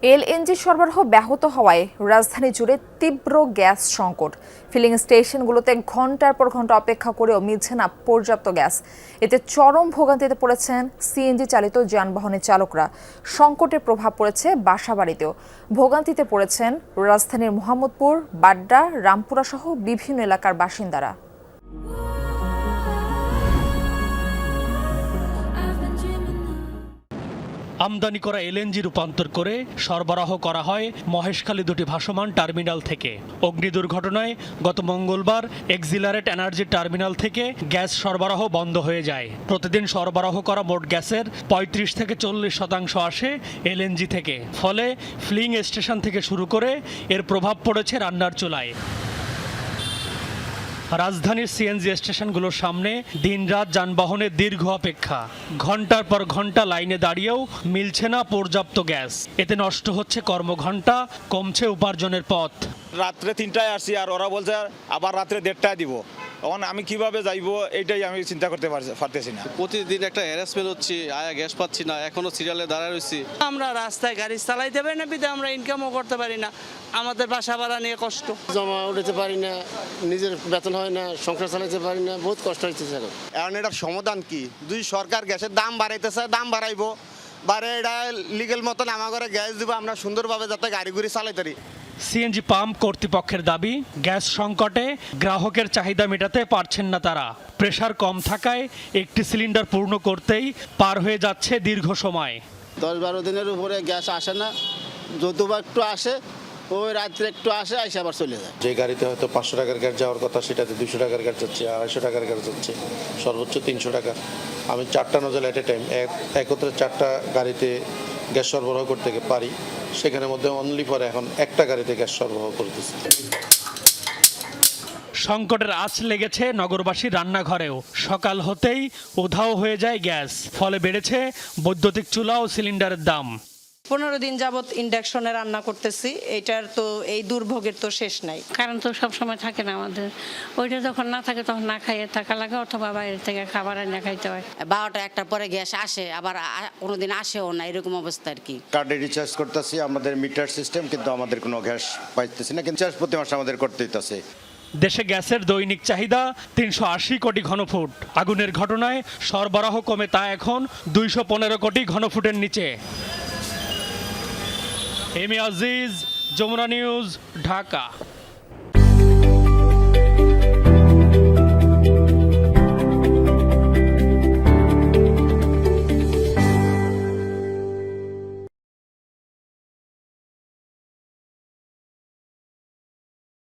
LNG সরবরাহ ব্যাহত হওয়ায় রাজধানী জুড়ে তীব্র গ্যাস সংকট। ফিলিং স্টেশনগুলোতে ঘন্টার পর ঘন্টা অপেক্ষা করেও মিলছে না পর্যাপ্ত গ্যাস। এতে চরম ভোগান্তিতে পড়েছেন সিএনজি চালিত যানবাহনের চালকরা। সংকটের প্রভাব পড়েছে বাসাবাড়িতেও। ভোগান্তিতে পড়েছেন রাজধানীর মোহাম্মদপুর, বাড্ডা, রামপুরা সহ বিভিন্ন এলাকার বাসিন্দারা। আমদানি করা এলএনজি রূপান্তর করে সরবরাহ করা হয় মহেশখালী দুটি ভাসমান টার্মিনাল থেকে। অগ্নি দুর্ঘটনায় গত মঙ্গলবার এক্সিলারেট এনার্জি টার্মিনাল থেকে গ্যাস সরবরাহ বন্ধ হয়ে যায়। প্রতিদিন সরবরাহ করা মোট গ্যাসের ৩৫ থেকে ৪০% আসে এলএনজি থেকে। ফলে ফিলিং স্টেশন থেকে শুরু করে এর প্রভাব পড়েছে রান্নার চুলায়। রাজধানীর সিএনজি স্টেশনগুলোর সামনে দিনরাত যানবাহনের দীর্ঘ অপেক্ষা। ঘন্টার পর ঘন্টা লাইনে দাঁড়িয়েও মিলছে না পর্যাপ্ত গ্যাস। এতে নষ্ট হচ্ছে কর্মঘণ্টা, কমছে উপার্জনের পথ। রাত্রে ৩টায় আসছি আর ওরা বলছে আবার রাত্রে ১:৩০টায় দিব। তখন আমি কিভাবে যাইবো এইটাই আমি চিন্তা করতে পারতেছি না। প্রতিদিন একটা হ্যারাসমেন্ট হচ্ছে, আয়া গ্যাস পাচ্ছি না, এখনো সিরিয়ালে দাঁড়ায় রয়েছি। আমরা রাস্তায় গাড়ি চালাইতে পারি না, বিধে আমরা ইনকামও করতে পারি না। আমাদের বাসা ভাড়া নিয়ে কষ্ট, জমা উঠাতে পারি না, নিজের বেতন হয় না, সংসার চালাইতে পারি না, বহুত কষ্ট হচ্ছে। এখন এটার সমাধান কি? যদি সরকার গ্যাসের দাম বাড়াইতেছে, দাম বাড়াইবো, বাড়ে এটা লিগেল মতন আমার ঘরে গ্যাস দিব, আমরা সুন্দরভাবে যাতে গাড়ি ঘুরি চালাইতে পারি। সিএনজি পাম্প কর্তৃপক্ষের দাবি, গ্যাস সংকটে গ্রাহকের চাহিদা মেটাতে পারছেন না তারা। প্রেসার কম থাকায় একটি সিলিন্ডার পূর্ণ করতেই পার হয়ে যাচ্ছে দীর্ঘ সময়। ১০-১২ দিনের উপরে গ্যাস আসে না, যতবা একটু আসে ওই রাত্রে একটু আসে, আইসে আবার চলে যায়। যে গাড়িতে হয়তো ৫০০ টাকার গ্যাস যাওয়ার কথা সেটাতে ২০০ টাকার গ্যাস যাচ্ছে, ২৫০ টাকার গ্যাস যাচ্ছে, সর্বোচ্চ ৩০০ টাকা। আমি ৪টা নজল এট এ টাইম একত্রে ৪টা গাড়িতে গ্যাস সরবরাহ করতে পারি, সেখানের মধ্যে অনলি পরে এখন একটা গাড়িতে গ্যাস সরবরাহ করতেছি। সংকটের আঁচ লেগেছে নগরবাসীর রান্নাঘরেও। সকাল হতেই উধাও হয়ে যায় গ্যাস, ফলে বেড়েছে বৈদ্যুতিক চুলা ও সিলিন্ডারের দাম। ১৫ দিন যাবত ইন্ডাকশনে রান্না করতেছি। এটার তো এই দুর্ভোগের তো শেষ নাই। কারণ তো সবসময় থাকে না আমাদের, ওইটা যখন না থাকে তখন না খাইয়ে থাকা লাগে, অথবা বাইরে থেকে খাবার এনে খাইতে হয়। ১২টা ১টার পরে গ্যাস আসে, আবার কোনোদিন আসেও না, এরকম অবস্থা আর কি। কার্ডে রিচার্জ করতেছি, আমাদের মিটার সিস্টেম, কিন্তু আমাদের কোনো গ্যাস পাইতেছি না, কিন্তু প্রতি মাসে আমাদের করতে হইতেছে। দেশে গ্যাসের দৈনিক চাহিদা ৩৮০ কোটি ঘনফুট। আগুনের ঘটনায় সরবরাহ কমে তা এখন ২১৫ কোটি ঘনফুটের নিচে। M A Aziz, Jamuna news, Dhaka.